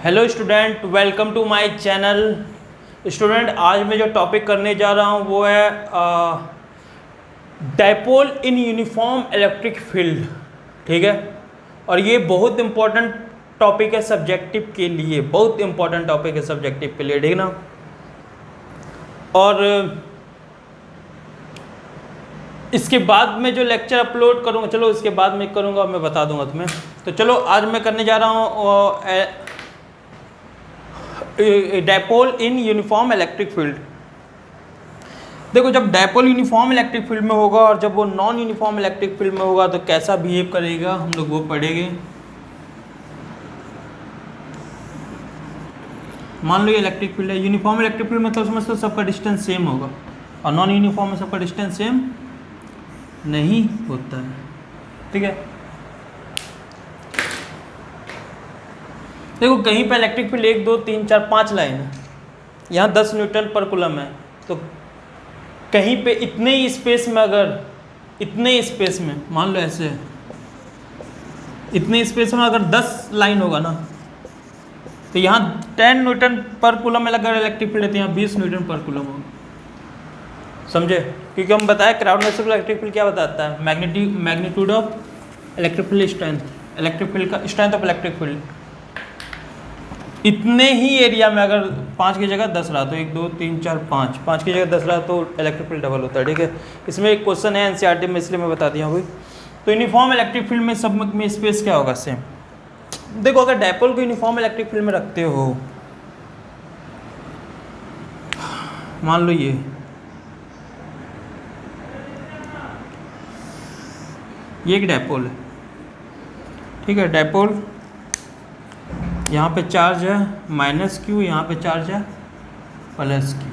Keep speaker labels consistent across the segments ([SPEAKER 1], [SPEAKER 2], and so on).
[SPEAKER 1] Hello student, welcome to my channel. Student, आज मैं जो टॉपिक करने जा रहा हूँ वो है dipole in uniform electric field. ठीक है, और ये बहुत इंपॉर्टेंट टॉपिक है सब्जेक्टिव के लिए, बहुत इंपॉर्टेंट टॉपिक है सब्जेक्टिव के लिए, ठीक ना। और इसके बाद में जो लेक्चर अपलोड करूँगा, चलो इसके बाद में करूँगा, मैं बता दूंगा तुम्हें। तो चलो आज मैं करने जा रहा हूँ dipole in uniform electric field. देखो, जब डायपोल यूनिफॉर्म इलेक्ट्रिक फील्ड में होगा और जब वो नॉन यूनिफॉर्म इलेक्ट्रिक फील्ड में होगा तो कैसा बिहेव करेगा हम लोग वो पढ़ेंगे। मान लो ये इलेक्ट्रिक फील्ड है, यूनिफॉर्म इलेक्ट्रिक फील्ड मतलब समझ लो सबका डिस्टेंस सेम होगा, और नॉन यूनिफॉर्म में सबका डिस्टेंस सेम नहीं होता है। ठीक है, देखो कहीं पे इलेक्ट्रिक फील्ड 1 2 3 4 5 लाइन है, यहाँ 10 न्यूटन पर कूलम है, तो कहीं पे इतने ही स्पेस में, अगर इतने स्पेस में मान लो ऐसे, इतने स्पेस में अगर 10 लाइन होगा ना, तो यहाँ 10 न्यूटन पर कूलम में अगर इलेक्ट्रिक फील्ड है तो यहाँ 20 न्यूटन पर कूलम होगा। समझे? क्योंकि हम बताया क्राउड-नेचुरल इलेक्ट्रिक फील्ड क्या बताता है, magnitude of electric field strength, electric field का स्ट्रेंथ ऑफ इलेक्ट्रिक फील्ड। इतने ही एरिया में अगर 5 की जगह 10 रहा तो 1 2 3 4 5 की जगह 10 रहा तो इलेक्ट्रिक फील्ड डबल होता है। ठीक है, इसमें एक क्वेश्चन है एनसीईआरटी में, इसलिए मैं बता दिया हूँ। तो यूनिफॉर्म इलेक्ट्रिक फील्ड में सब में स्पेस क्या होगा, सेम। देखो, अगर डायपोल को यूनिफॉर्म इलेक्ट्रिक फील्ड में रखते हो, मान लो ये एक डायपोल है। ठीक है, डायपोल यहाँ पे चार्ज है -q, यहाँ पे चार्ज है +q।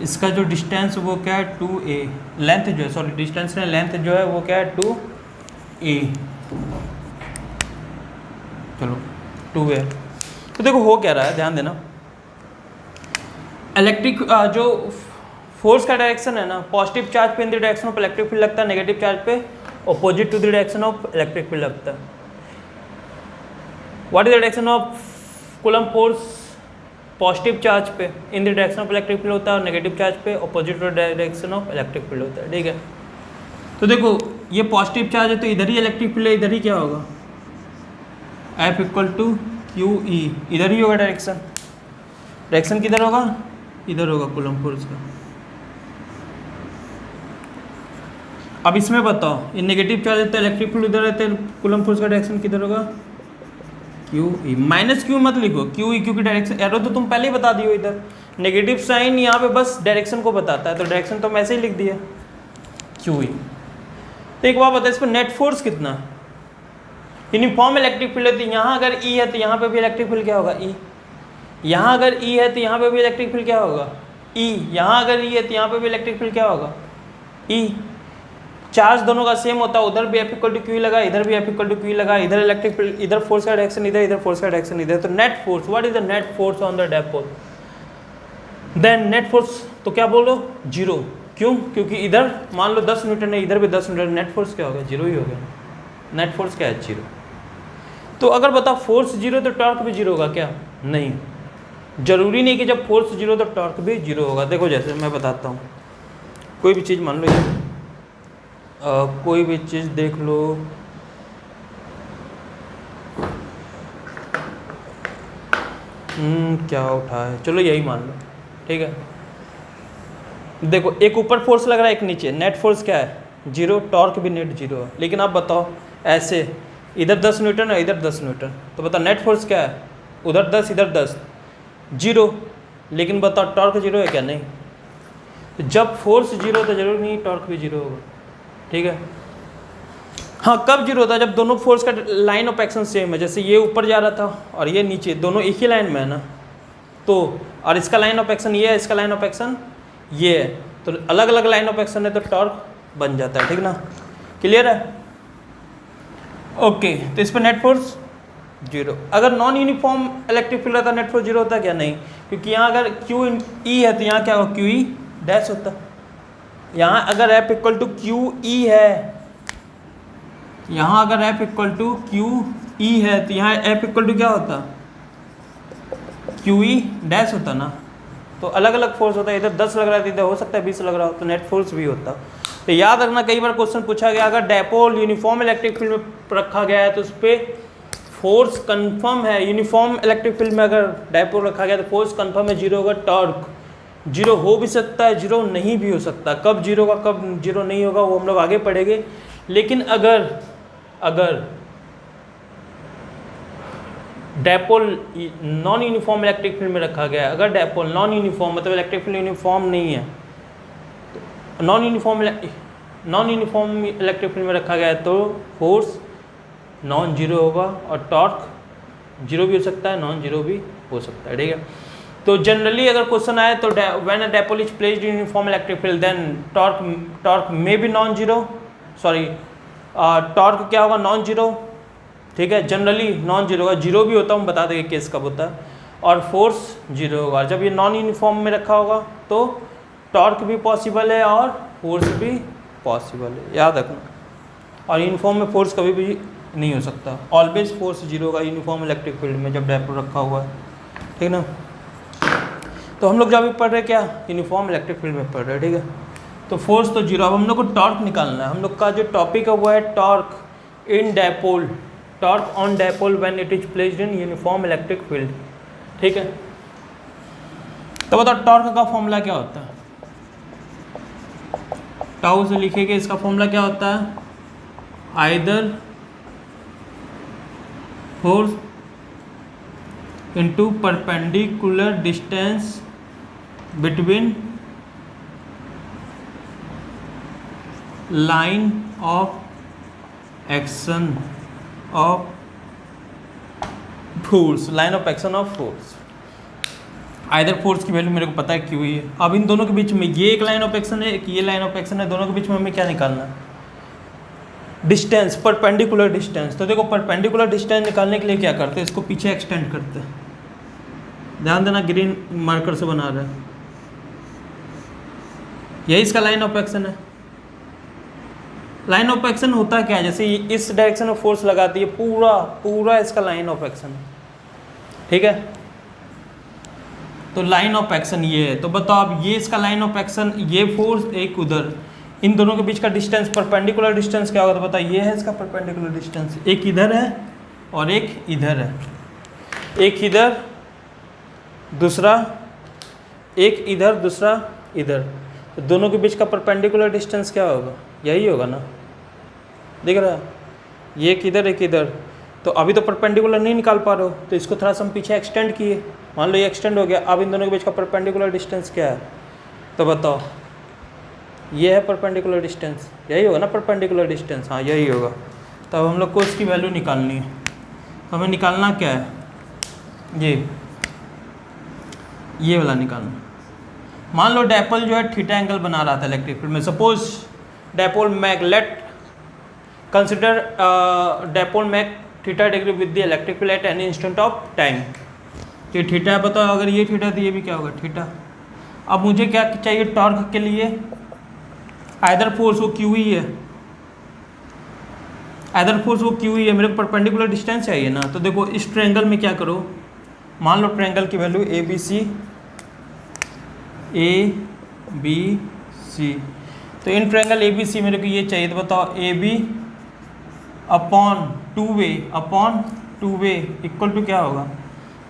[SPEAKER 1] इसका जो डिस्टेंस वो क्या है 2a, लेंथ जो है, सॉरी डिस्टेंस नहीं, लेंथ जो है वो क्या है 2a, चलो 2a। तो देखो हो क्या रहा है, ध्यान देना। इलेक्ट्रिक जो फोर्स का डायरेक्शन है ना, पॉजिटिव चार्ज पे in the direction of electric field लगता है, नेगेटिव चार्ज पे opposite to the direction of electric field लगता है। What is the direction of Coulomb force? Positive charge पे in the direction of electric field होता है, और नेगेटिव चार्ज पे opposite to direction of electric field होता है। ठीक है, तो देखो ये पॉजिटिव चार्ज है तो इधर ही इलेक्ट्रिक फील्ड है, इधर ही क्या होगा, F = QE, इधर ही होगा डायरेक्शन। डायरेक्शन किधर होगा, इधर होगा कूलम फोर्स का। अब इसमें बताओ, ये नेगेटिव चार्ज है तो इलेक्ट्रिक फील्ड इधर रहते हैं, कूलम फोर्स का डायरेक्शन किधर होगा, QE। -q मत लिखो, QE क्योंकि डायरेक्शन एरो तो तुम पहले ही बता दियो, इधर नेगेटिव साइन यहाँ पे बस डायरेक्शन को बताता है, तो डायरेक्शन तो मैं ऐसे ही लिख दिया QE। तो एक बात बता, इस पर नेट फोर्स कितना है? यूनिफॉर्म इलेक्ट्रिक फील्ड है तो यहाँ अगर E है तो यहाँ पे भी इलेक्ट्रिक फील्ड क्या होगा, E। यहाँ अगर E है तो यहाँ पे भी इलेक्ट्रिक फील्ड क्या होगा, E। यहाँ अगर E है तो यहाँ पे भी इलेक्ट्रिक फील्ड क्या होगा, E। चार्ज दोनों का सेम होता है, उधर भी F = Q लगा, इधर भी F = Q लगा, इधर इलेक्ट्रिक फील्ड, इधर फोर्स का डायरेक्शन इधर, इधर फोर्स का डायरेक्शन इधर। तो net force, what is the net force on the dipole? Then net force तो क्या बोलो, 0। क्यों? क्योंकि इधर मान लो 10 न्यूटन है, इधर भी 10 न्यूटन, नेट फोर्स क्या होगा, 0 ही होगा। नेट फोर्स क्या है, 0। तो अगर बताओ फोर्स 0 तो टॉर्क भी 0 होगा क्या? नहीं, जरूरी नहीं कि जब फोर्स 0 तो टॉर्क भी 0 होगा। देखो जैसे मैं बताता हूँ, कोई भी चीज़ मान लो, कोई भी चीज़ देख लो, क्या उठा है, चलो यही मान लो। ठीक है, देखो एक ऊपर फोर्स लग रहा है, एक नीचे, नेट फोर्स क्या है, 0, टॉर्क भी नेट 0 है। लेकिन आप बताओ ऐसे, इधर 10 न्यूटन है, इधर 10 न्यूटन, तो बताओ नेट फोर्स क्या है, उधर 10 इधर 10, 0। लेकिन बताओ टॉर्क 0 है क्या? नहीं। तो जब फोर्स 0 तो जरूर नहीं टॉर्क भी 0 होगा। ठीक है, हाँ कब 0 होता है, जब दोनों फोर्स का लाइन ऑफ एक्शन सेम है। जैसे ये ऊपर जा रहा था और ये नीचे, दोनों एक ही लाइन में है ना, तो और इसका लाइन ऑफ एक्शन ये है, इसका लाइन ऑफ एक्शन ये है, तो अलग अलग लाइन ऑफ एक्शन है तो टॉर्क बन जाता है। ठीक ना, क्लियर है? ओके, तो इस पर नेट फोर्स 0। अगर नॉन यूनिफॉर्म इलेक्ट्रिक फील्ड रहता नेट फोर्स 0 होता क्या? नहीं, क्योंकि यहाँ अगर QE है तो यहाँ क्या होगा, QE डैश होता। यहाँ अगर F = QE है यहाँ अगर F equal to Q E है तो यहाँ F इक्वल टू क्या होता, क्यू ई डैश होता ना। तो अलग अलग फोर्स होता है, इधर 10 लग रहा है, इधर हो सकता है 20 लग रहा हो, तो नेट फोर्स भी होता। तो याद रखना, कई बार क्वेश्चन पूछा गया अगर डायपोल यूनिफॉर्म इलेक्ट्रिक फील्ड में रखा गया है तो उस पर फोर्स कंफर्म है। यूनिफॉर्म इलेक्ट्रिक फील्ड में अगर डायपोल रखा गया तो फोर्स कंफर्म है, जीरो होगा। टॉर्क जीरो हो भी सकता है, जीरो नहीं भी हो सकता। कब जीरो होगा कब जीरो नहीं होगा वो हम लोग आगे पढ़ेंगे। लेकिन अगर dipole non uniform electric field में रखा गया है, अगर डायपोल नॉन यूनिफॉर्म मतलब इलेक्ट्रिक फील्ड यूनिफॉर्म नहीं है, नॉन यूनिफॉर्म इलेक्ट्रिक फील्ड में रखा गया है तो फोर्स नॉन जीरो होगा और टॉर्क जीरो भी हो सकता है, नॉन जीरो भी हो सकता है। ठीक है, तो जनरली अगर क्वेश्चन आए तो when a dipole is placed in uniform electric field then torque may be non zero, sorry torque क्या होगा, नॉन जीरो। ठीक है, जनरली नॉन जीरो होगा, जीरो भी होता है, हम बता देंगे केस कब होता है। और फोर्स जीरो होगा। जब ये नॉन यूनिफॉर्म में रखा होगा तो टॉर्क भी पॉसिबल है और फोर्स भी पॉसिबल है, याद रखना। और यूनिफॉर्म में फोर्स कभी भी नहीं हो सकता, ऑलवेज फोर्स जीरो होगा यूनिफॉर्म इलेक्ट्रिक फील्ड में जब डायपोल रखा हुआ है। ठीक ना, तो हम लोग जब भी पढ़ रहे क्या, यूनिफॉर्म इलेक्ट्रिक फील्ड में पढ़ रहे हैं। ठीक है, तो फोर्स तो जीरो। अब हम लोग को टॉर्क निकालना है। हम लोग का जो टॉपिक है वो है torque in dipole, torque on dipole when it is placed in uniform electric field. ठीक है, तो बताओ टॉर्क का फॉर्मूला क्या होता है। टाउ से लिखेंगे, इसका फॉर्मूला क्या होता है, either force into perpendicular distance between line of action of force, line of action of force. Either force की वैल्यू मेरे को पता है क्यों ही है। अब इन दोनों के बीच में ये एक लाइन ऑफ एक्शन है, एक ये लाइन ऑफ एक्शन है, दोनों के बीच में हमें क्या निकालना है, डिस्टेंस, परपेंडिकुलर डिस्टेंस। तो देखो परपेंडिकुलर डिस्टेंस निकालने के लिए क्या करते हैं, इसको पीछे एक्सटेंड करते हैं। ध्यान देना, ग्रीन मार्कर से बना रहे हैं, यही इसका लाइन ऑफ एक्शन है। लाइन ऑफ एक्शन होता क्या है, जैसे इस डायरेक्शन में फोर्स लगाती है, पूरा इसका लाइन ऑफ एक्शन है। ठीक है, तो लाइन ऑफ एक्शन ये है। तो बताओ अब ये इसका लाइन ऑफ एक्शन, ये फोर्स एक उधर, इन दोनों के बीच का डिस्टेंस, परपेंडिकुलर डिस्टेंस क्या होगा, तो बताओ ये है इसका परपेंडिकुलर डिस्टेंस, एक इधर है और एक इधर है, एक इधर दूसरा, एक इधर दूसरा इधर, तो दोनों के बीच का परपेंडिकुलर डिस्टेंस क्या होगा, यही होगा ना, दिख रहा है, ये एक इधर एक इधर। तो अभी तो परपेंडिकुलर नहीं निकाल पा रहे हो तो इसको थोड़ा सा हम पीछे एक्सटेंड किए, मान लो ये एक्सटेंड हो गया। अब इन दोनों के बीच का परपेंडिकुलर डिस्टेंस क्या है, तो बताओ ये है परपेंडिकुलर डिस्टेंस, यही होगा ना परपेंडिकुलर डिस्टेंस, हाँ यही होगा। तो अब हम लोग को इसकी वैल्यू निकालनी है। तो हमें निकालना क्या है, ये वाला निकालना। मान लो डायपोल जो है थीटा एंगल बना रहा था इलेक्ट्रिक फील्ड में, suppose dipole make, let consider dipole make theta degree with the electric field at any instant of time. ये थीटा है, बताओ अगर ये थीटा तो ये भी क्या होगा थीटा। अब मुझे क्या चाहिए टॉर्क के लिए, आइदर फोर्स वो क्यू ही है, आइदर फोर्स वो क्यू ही है, मेरे को परपेंडिकुलर डिस्टेंस चाहिए ना। तो देखो इस ट्रायंगल में क्या करो, मान लो ट्रायंगल की वैल्यू ए बी सी, तो in triangle A B C मेरे को ये चाहिए। तो बताओ ए बी अपॉन टू वे इक्वल टू क्या होगा,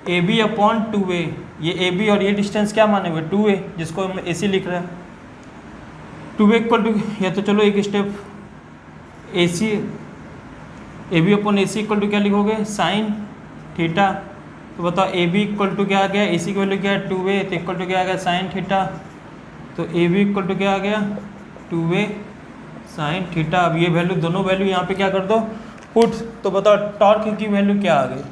[SPEAKER 1] ए बी अपॉन टू वे, ये ए बी और ये डिस्टेंस क्या माने हुए 2a, जिसको हम ए सी लिख रहे हैं। 2a इक्वल टू, या तो चलो एक step A C, A B upon A C equal to क्या लिखोगे साइन थीटा। तो बताओ ए बी इक्वल टू क्या आ गया, ए सी की वैल्यू क्या है 2a, तो इक्वल टू क्या आ गया साइन थीटा। तो ए बी इक्वल टू क्या आ गया 2a साइन थीटा। अब ये वैल्यू, दोनों वैल्यू यहाँ पे क्या कर दो पुट। तो बताओ टॉर्क की वैल्यू क्या आ गई,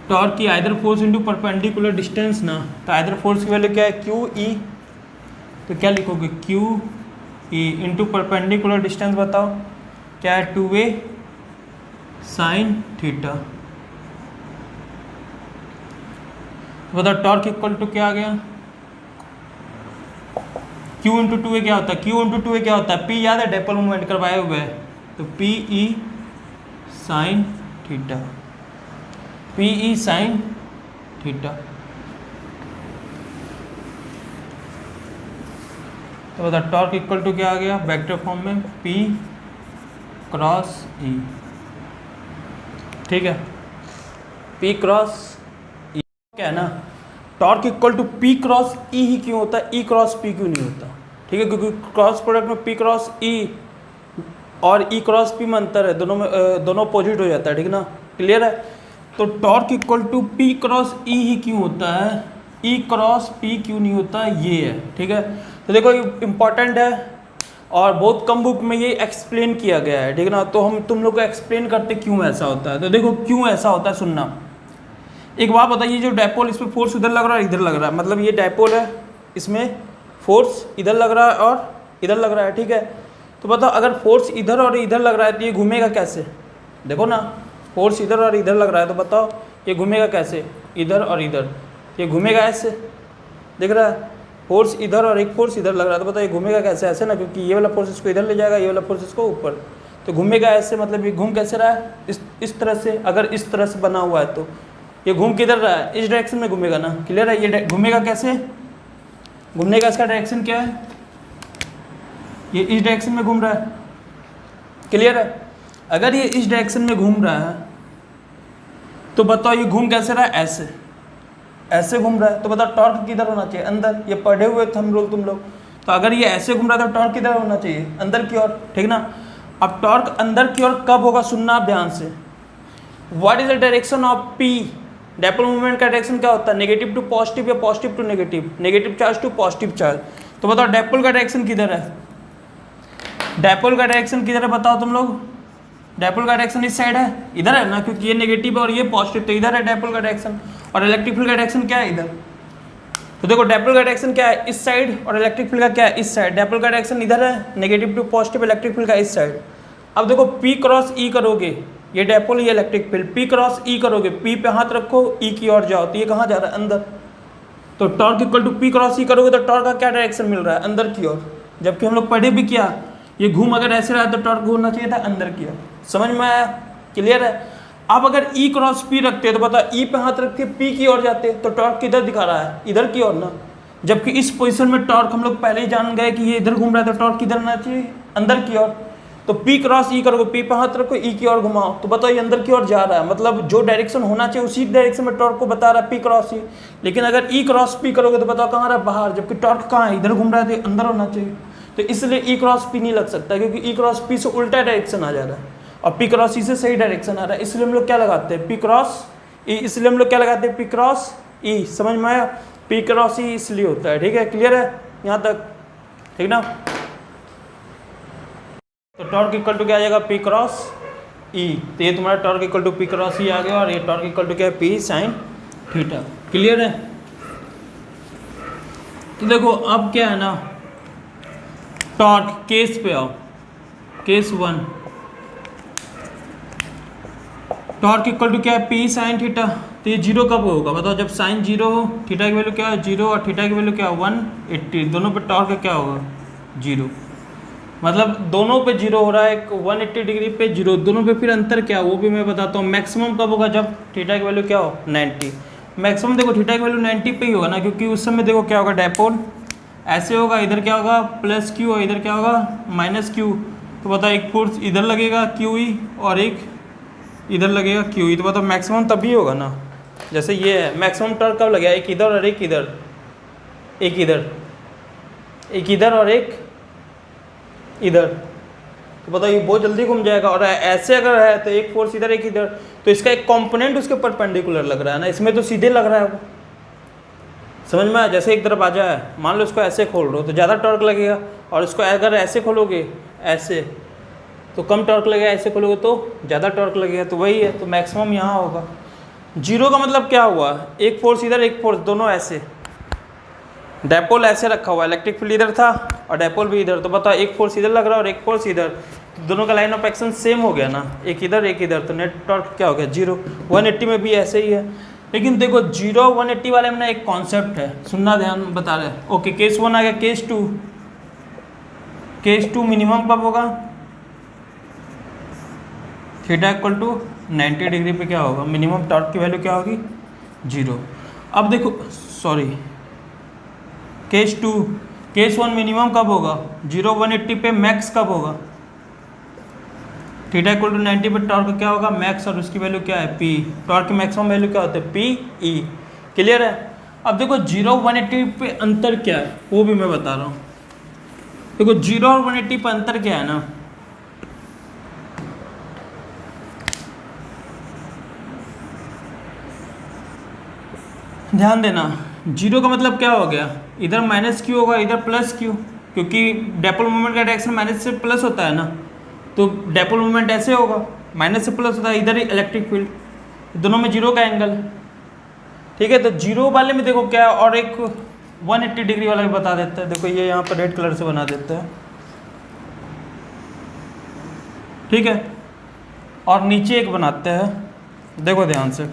[SPEAKER 1] टॉर्क की either force into perpendicular distance ना, तो आइदर फोर्स की वैल्यू क्या है क्यू ई, तो क्या लिखोगे Q E into perpendicular distance, बताओ क्या है 2a साइन थीटा। बताओ टॉर्क इक्वल टू क्या आ गया, Q इंटू 2a क्या होता है, Q इंटू 2a क्या होता है, P याद है डायपोल मूवमेंट करवाए हुए है, तो P E sine theta, P E sine theta. तो बता टॉर्क इक्वल टू क्या आ गया वेक्टर फॉर्म में, पी क्रॉस ई। ठीक है, पी क्रॉस ई क्या है ना, torque equal to P cross E ही क्यों होता है, ई क्रॉस पी क्यों नहीं होता? ठीक है, क्योंकि क्रॉस प्रोडक्ट में पी क्रॉस ई और ई क्रॉस पी में अंतर है, दोनों अपोजिट हो जाता है। ठीक ना, क्लियर है? तो torque equal to P cross E ही क्यों होता है, ई क्रॉस पी क्यों नहीं होता, ये है। ठीक है, तो देखो ये इंपॉर्टेंट है और बहुत कम बुक में ये एक्सप्लेन किया गया है। ठीक है ना, तो हम तुम लोग को एक्सप्लेन करते क्यों ऐसा होता है। तो देखो क्यों ऐसा होता है, सुनना। एक बात बताइए, जो डायपोल इसमें फोर्स इधर लग रहा है इधर लग रहा है, मतलब ये डायपोल है, इसमें फोर्स इधर लग रहा है और इधर लग रहा है। ठीक है, तो बताओ अगर फोर्स इधर और इधर लग रहा है तो ये घूमेगा कैसे? देखो ना, फोर्स इधर और इधर लग रहा है तो बताओ ये घूमेगा कैसे, इधर और इधर, ये घूमेगा ऐसे, दिख रहा है? फोर्स इधर और एक फोर्स इधर लग रहा है तो बताओ ये घूमेगा कैसे, ऐसे ना, क्योंकि ये वाला फोर्स इसको इधर ले जाएगा, ये वाला फोर्स इसको ऊपर, तो घूमेगा ऐसे। मतलब ये घूम कैसे रहा है, इस तरह से। अगर इस तरह से बना हुआ है तो ये घूम किधर रहा है, इस डायरेक्शन में घूमेगा ना, क्लियर है? ये घूमेगा कैसे, घूमने का इसका डायरेक्शन क्या है, ये इस डायरेक्शन में घूम रहा है, क्लियर है? अगर ये इस डायरेक्शन में घूम रहा है तो बताओ ये घूम कैसे रहा है, ऐसे, ऐसे घूम रहा है। तो बताओ टॉर्क किधर होना चाहिए, अंदर। ये पढ़े हुए थे हम लोग, तुम लोग। तो अगर ये ऐसे घूम रहा है तो टॉर्क किधर होना चाहिए, अंदर की ओर। ठीक ना, अब टॉर्क अंदर की ओर कब होगा, सुनना आप ध्यान से। What is the direction of P, dipole movement का डायरेक्शन क्या होता है, नेगेटिव टू पॉजिटिव या positive to negative, negative charge to positive charge. तो बताओ डायपोल का डायरेक्शन किधर है, डायपोल का डायरेक्शन किधर है बताओ तुम लोग? डायपोल का डायरेक्शन इस साइड है, इधर है ना, क्योंकि ये नेगेटिव और ये पॉजिटिव, तो इधर है डायपोल का डायरेक्शन। और इलेक्ट्रिक फील्ड का डायरेक्शन क्या है, इधर। तो देखो डायपोल का डायरेक्शन क्या है, इस साइड, और इलेक्ट्रिक फील्ड का क्या है, इस साइड। डायपोल का डायरेक्शन इधर है, negative to positive, electric field का इस साइड। अब देखो पी क्रॉस ई करोगे, ये डायपोल ये electric field, P cross E करोगे, पी पे हाथ रखो, ई की ओर जाओ, तो ये कहाँ जा रहा है, अंदर। तो torque equal to P cross E करोगे तो टॉर्क का क्या डायरेक्शन मिल रहा है, अंदर की ओर। जबकि हम लोग पढ़े भी क्या, ये घूम अगर ऐसे रहा तो टॉर्क घूमना चाहिए था अंदर की ओर। समझ में आया, क्लियर है? अब अगर ई क्रॉस पी रखते तो बता, ई पे हाथ रख के पी की ओर जाते तो टॉर्क किधर दिखा रहा है, इधर की ओर ना। जबकि इस पोजीशन में टॉर्क हम लोग पहले ही जान गए कि ये इधर घूम रहा है तो टॉर्क किधर आना चाहिए, अंदर की ओर। तो पी क्रॉस ई करोगे, पी पे हाथ रखो, ई की ओर घुमाओ, तो बताओ ये अंदर की ओर जा रहा है। मतलब जो डायरेक्शन होना चाहिए उसी डायरेक्शन में टॉर्क को बता रहा है, पी क्रॉस ई। लेकिन अगर ई क्रॉस पी करोगे तो बताओ कहाँ रहा है, बाहर। जबकि टॉर्क कहाँ है, इधर घूम रहा है तो अंदर होना चाहिए। तो इसलिए ई क्रॉस पी नहीं लग सकता, क्योंकि ई क्रॉस पी से उल्टा डायरेक्शन आ जा रहा है और पी क्रॉस ई से सही डायरेक्शन आ रहा है। इसलिए हम लोग क्या लगाते हैं, पी क्रॉस ई। इसलिए हम लोग क्या लगाते हैं, पी क्रॉस ई। समझ में आया, पी क्रॉस ई इसलिए होता है। ठीक है, क्लियर है यहाँ तक, ठीक ना? तो टॉर्क इक्वल टू क्या आ जाएगा, पी क्रॉस ई। तो ये तुम्हारा torque equal to P cross E आ गया, और ये टॉर्क इक्वल टू क्या है, पी साइन थीटा। क्लियर है? तो देखो अब क्या है ना, टॉर्क केस पे आओ, केस 1। टॉर्क इक्वल टू क्या है, पी साइन थीटा। तो ये जीरो कब होगा बताओ, जब साइन जीरो हो, थीटा की वैल्यू क्या है, जीरो, और थीटा की वैल्यू क्या है, 180। दोनों पे टॉर्क का क्या होगा, जीरो। मतलब दोनों पे जीरो हो रहा है, 180 डिग्री पे जीरो, दोनों पे फिर अंतर क्या वो भी मैं बताता हूँ। मैक्सिमम कब होगा, जब थीटा की वैल्यू क्या हो, 90। मैक्सिमम देखो थीटा की वैल्यू 90 पे ही होगा ना, क्योंकि उस समय देखो क्या होगा, डायपोल ऐसे होगा, इधर क्या होगा प्लस क्यू, और इधर क्या होगा माइनस क्यू। तो बताओ एक फोर्स इधर लगेगा क्यू ई, और एक इधर लगेगा क्यू ई। तो बताओ मैक्सिमम तभी होगा ना, जैसे ये है। मैक्सिमम टॉर्क कब लगेगा, एक इधर और एक इधर, एक इधर, एक इधर और एक इधर। तो बताओ ये बहुत जल्दी घूम जाएगा। और ऐसे अगर है तो एक फोर्स इधर एक इधर, तो इसका एक कंपोनेंट उसके परपेंडिकुलर लग रहा है ना, इसमें तो सीधे लग रहा है वो। समझ में आया? जैसे एक तरफ आ जाए, मान लो इसको ऐसे खोल रहे हो तो ज़्यादा टॉर्क लगेगा, और इसको अगर ऐसे खोलोगे ऐसे तो कम टॉर्क लगेगा, ऐसे खोलोगे तो ज़्यादा टॉर्क लगेगा। तो वही है, तो मैक्सिमम यहाँ होगा। जीरो का मतलब क्या हुआ, एक फोर्स इधर एक फोर्स, दोनों ऐसे, डायपोल ऐसे रखा हुआ, इलेक्ट्रिक फील्ड इधर था और डायपोल भी इधर। तो बताओ एक फोर्स इधर लग रहा है और एक फोर्स इधर, तो दोनों का लाइन ऑफ एक्शन सेम हो गया ना, एक इधर एक इधर, तो नेट टॉर्क क्या हो गया, जीरो। 180 में भी ऐसे ही है। लेकिन देखो 0 180 वाले में ना एक कॉन्सेप्ट है, सुनना ध्यान बता रहे। ओके, केस 1 आ गया। केस 2, केस 2 मिनिमम कब होगा, थीटा इक्वल टू 90 डिग्री पे क्या होगा, मिनिमम टॉर्क की वैल्यू क्या होगी, 0। अब देखो सॉरी, केस 2, केस 1 मिनिमम कब होगा, 0 180 पे मैक्स कब होगा, थीटा इक्वल टू 90 पे टॉर्क क्या होगा, मैक्स, और उसकी वैल्यू क्या है, पी। टॉर्क की मैक्सिमम वैल्यू क्या होता है, पी ई। क्लियर है। अब देखो 0 180 पे अंतर क्या है वो भी मैं बता रहा हूँ। देखो 0 और 180 पे अंतर क्या है ना, ध्यान देना, 0 का मतलब क्या हो गया, इधर माइनस क्यू होगा, इधर प्लस क्यू, क्योंकि डायपोल मोमेंट का डायरेक्शन माइनस से प्लस होता है ना, तो डायपोल मोमेंट ऐसे होगा, माइनस से प्लस होता है, इधर ही इलेक्ट्रिक फील्ड, दोनों में 0 का एंगल। ठीक है, तो 0 वाले में देखो क्या, और एक 180 डिग्री वाला भी बता देता है। देखो ये यहाँ पर रेड कलर से बना देता है, ठीक है, और नीचे एक बनाते हैं, देखो ध्यान से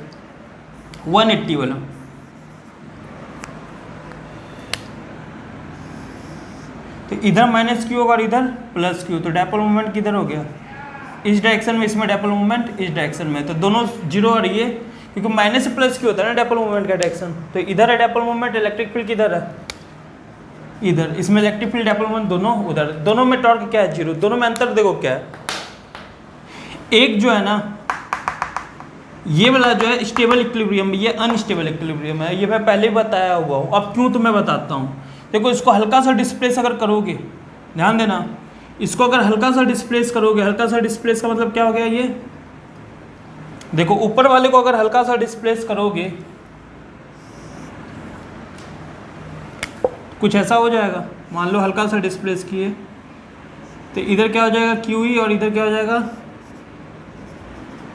[SPEAKER 1] 180 वाला। तो इधर माइनस क्यू होगा और इधर प्लस क्यू, तो डायपोल मोमेंट किधर हो गया, इस डायरेक्शन में, इसमें डायपोल मोमेंट इस डायरेक्शन में, तो दोनों 0 और ये, क्योंकि माइनस से प्लस क्यू होता है ना डायपोल मोमेंट का डायरेक्शन, तो इधर है डायपोल मोमेंट, इलेक्ट्रिक फील्ड किधर है, इधर, इसमें इलेक्ट्रिक फील्ड डायपोल मोमेंट दोनों उधर, दोनों में टॉर्क क्या है, 0। दोनों में अंतर देखो क्या है, एक जो है ना ये वाला जो है स्टेबल इक्विलिब्रियम, ये अनस्टेबल इक्विलिब्रियम है, ये मैं पहले ही बताया हुआ हूँ। अब क्यों तुम्हें बताता हूँ, देखो इसको हल्का सा डिस्प्लेस अगर करोगे, ध्यान देना, इसको अगर हल्का सा डिस्प्लेस करोगे, हल्का सा डिस्प्लेस का मतलब क्या हो गया, ये देखो ऊपर वाले को अगर हल्का सा डिस्प्लेस करोगे कुछ ऐसा हो जाएगा, मान लो हल्का सा डिस्प्लेस किए, तो इधर क्या हो जाएगा क्यू ई, और इधर क्या हो जाएगा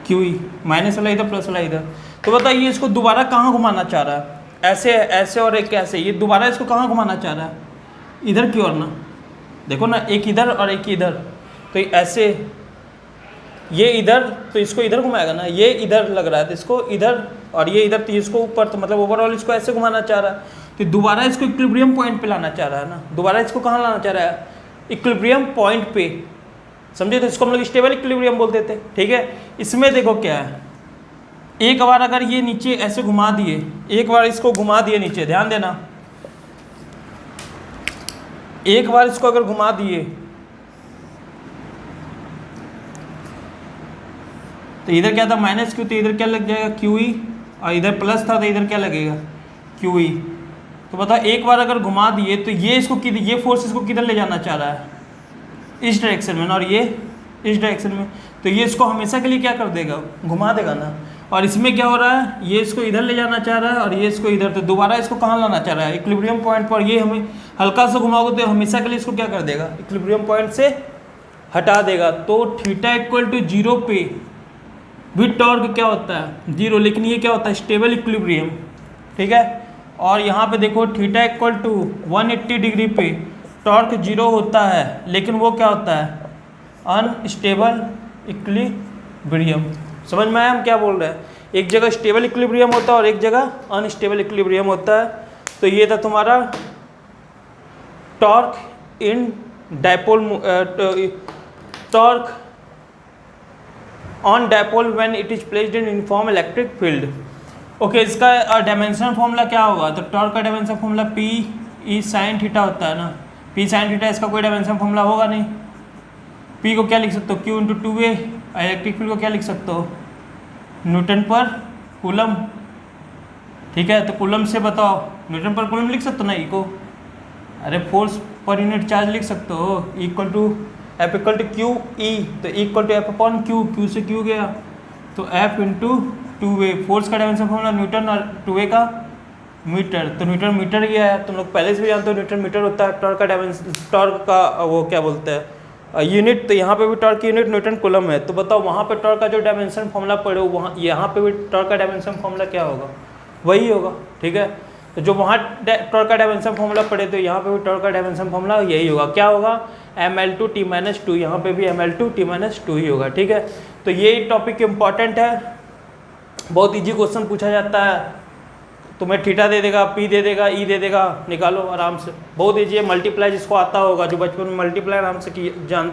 [SPEAKER 1] क्यू ई, माइनस वाला इधर प्लस वाला इधर। तो बताइए इसको दोबारा कहाँ घुमाना चाह रहा है, ऐसे ऐसे और एक ऐसे, ये दोबारा इसको कहाँ घुमाना चाह रहा है, इधर की ओर ना, देखो ना, एक इधर और एक इधर, तो ऐसे ये इधर, तो इसको इधर घुमाएगा ना, ये इधर लग रहा है तो इसको इधर, और ये इधर, तो इसको ऊपर, तो मतलब ओवरऑल इसको ऐसे घुमाना चाह रहा है, तो दोबारा इसको इक्विलिब्रियम पॉइंट पे लाना चाह रहा है ना, दोबारा इसको कहाँ लाना चाह रहा है, इक्विलिब्रियम पॉइंट पे, समझे, तो इसको हम लोग स्टेबल इक्विलिब्रियम बोलते थे। ठीक है, इसमें देखो क्या है, एक बार अगर ये नीचे ऐसे घुमा दिए, एक बार इसको घुमा दिए नीचे, ध्यान देना, एक बार इसको अगर घुमा दिए तो इधर क्या था माइनस क्यू, तो इधर क्या लग जाएगा क्यू ई, और इधर प्लस था तो इधर क्या लगेगा क्यू ई। तो बताओ एक बार अगर घुमा दिए तो ये इसको किधर, ये फोर्स इसको किधर ले जाना चाह रहा है, इस डायरेक्शन में ना, और ये इस डायरेक्शन में, तो ये इसको हमेशा के लिए क्या कर देगा, घुमा देगा ना। और इसमें क्या हो रहा है, ये इसको इधर ले जाना चाह रहा है और ये इसको इधर, तो दोबारा इसको कहाँ लाना चाह रहा है, इक्विलिब्रियम पॉइंट पर। ये हमें हल्का सा घुमाओगे तो हमेशा के लिए इसको क्या कर देगा, इक्विलिब्रियम पॉइंट से हटा देगा। तो थीटा इक्वल टू 0 पे भी टॉर्क क्या होता है 0, लेकिन ये क्या होता है स्टेबल इक्विलिब्रियम। ठीक है, और यहाँ पे देखो थीटा इक्वल टू 180 डिग्री पे टॉर्क 0 होता है, लेकिन वो क्या होता है अनस्टेबल इक्विलिब्रियम। समझ में आया हम क्या बोल रहे हैं, एक जगह स्टेबल इक्विलिब्रियम होता है और एक जगह अनस्टेबल इक्विलिब्रियम होता है। तो ये था तुम्हारा torque in dipole, torque on dipole when it is placed in uniform electric field. Okay, इसका डायमेंशन फॉर्मूला क्या होगा, तो टॉर्क का dimension formula P E sine theta होता है ना, पी साइन थीटा, इसका कोई डायमेंशन फॉर्मूला होगा नहीं। पी को क्या लिख सकते हो, Q into 2a, electric field को क्या लिख सकते हो न्यूटन पर कूलम। ठीक है, तो कूलम से बताओ, न्यूटन पर कूलम लिख सकते हो ना, ई को, अरे फोर्स पर यूनिट चार्ज लिख सकते हो, equal to F equal to Q E, तो equal to F upon Q, Q से क्यू गया तो एफ इंटू 2a, फोर्स का डायमेंशन फॉर्मूला न्यूटन और 2a का मीटर, तो न्यूटन मीटर ही है, तुम लोग पहले से भी जानते हो न्यूटन मीटर होता है। टॉर्क का डायमेंशन, टॉर्क का वो क्या बोलते हैं यूनिट, तो यहाँ पे भी टॉर्क की यूनिट न्यूटन कूलम है। तो बताओ वहाँ पे टॉर्क का जो डायमेंशन फॉर्मूला पड़े वहाँ, यहाँ पे भी टॉर्क का डायमेंशन फॉर्मूला क्या होगा, वही होगा। ठीक है, तो जो वहाँ टॉर्क का डायमेंशन फॉर्मूला पड़े तो यहाँ पे भी टॉर्क का डायमेंशन फॉर्मूला यही होगा, क्या होगा ml2t-2, यहाँ पे भी ml2t-2 ही होगा। ठीक है, तो ये टॉपिक इंपॉर्टेंट है, बहुत इजी क्वेश्चन पूछा जाता है, तुम्हें थीटा दे देगा, पी दे देगा, ई दे देगा, निकालो आराम से, बहुत इजी है। मल्टीप्लाई जिसको आता होगा, जो बचपन में मल्टीप्लाई आराम से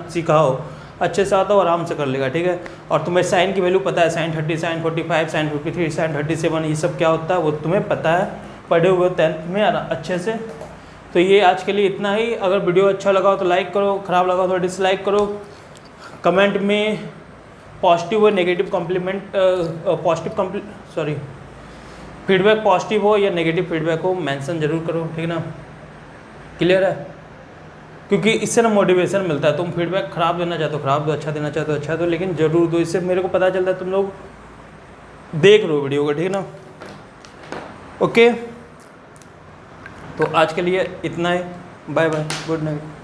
[SPEAKER 1] सीखा हो, अच्छे से आता हो आराम से कर लेगा, ठीक है। और तुम्हें साइन की वैल्यू पता है, साइन 30, साइन 45, साइन 53, साइन 37, ये सब क्या होता है वो तुम्हें पता है, पढ़े हुए 10th में अच्छे से। तो ये आज के लिए इतना ही। अगर वीडियो अच्छा लगा हो तो लाइक करो, ख़राब लगा हो तो डिसलाइक करो। कमेंट में पॉजिटिव और नेगेटिव फीडबैक पॉजिटिव हो या नेगेटिव फीडबैक हो मेंशन जरूर करो, ठीक ना। क्लियर है? क्योंकि इससे ना मोटिवेशन मिलता है। तुम फीडबैक ख़राब देना चाहते हो ख़राब दो, अच्छा देना चाहते हो अच्छा दो, लेकिन ज़रूर दो। इससे मेरे को पता चलता है तुम लोग देख लो वीडियो को, ठीक ना। ओके, तो आज के लिए इतना है। Bye bye, good night.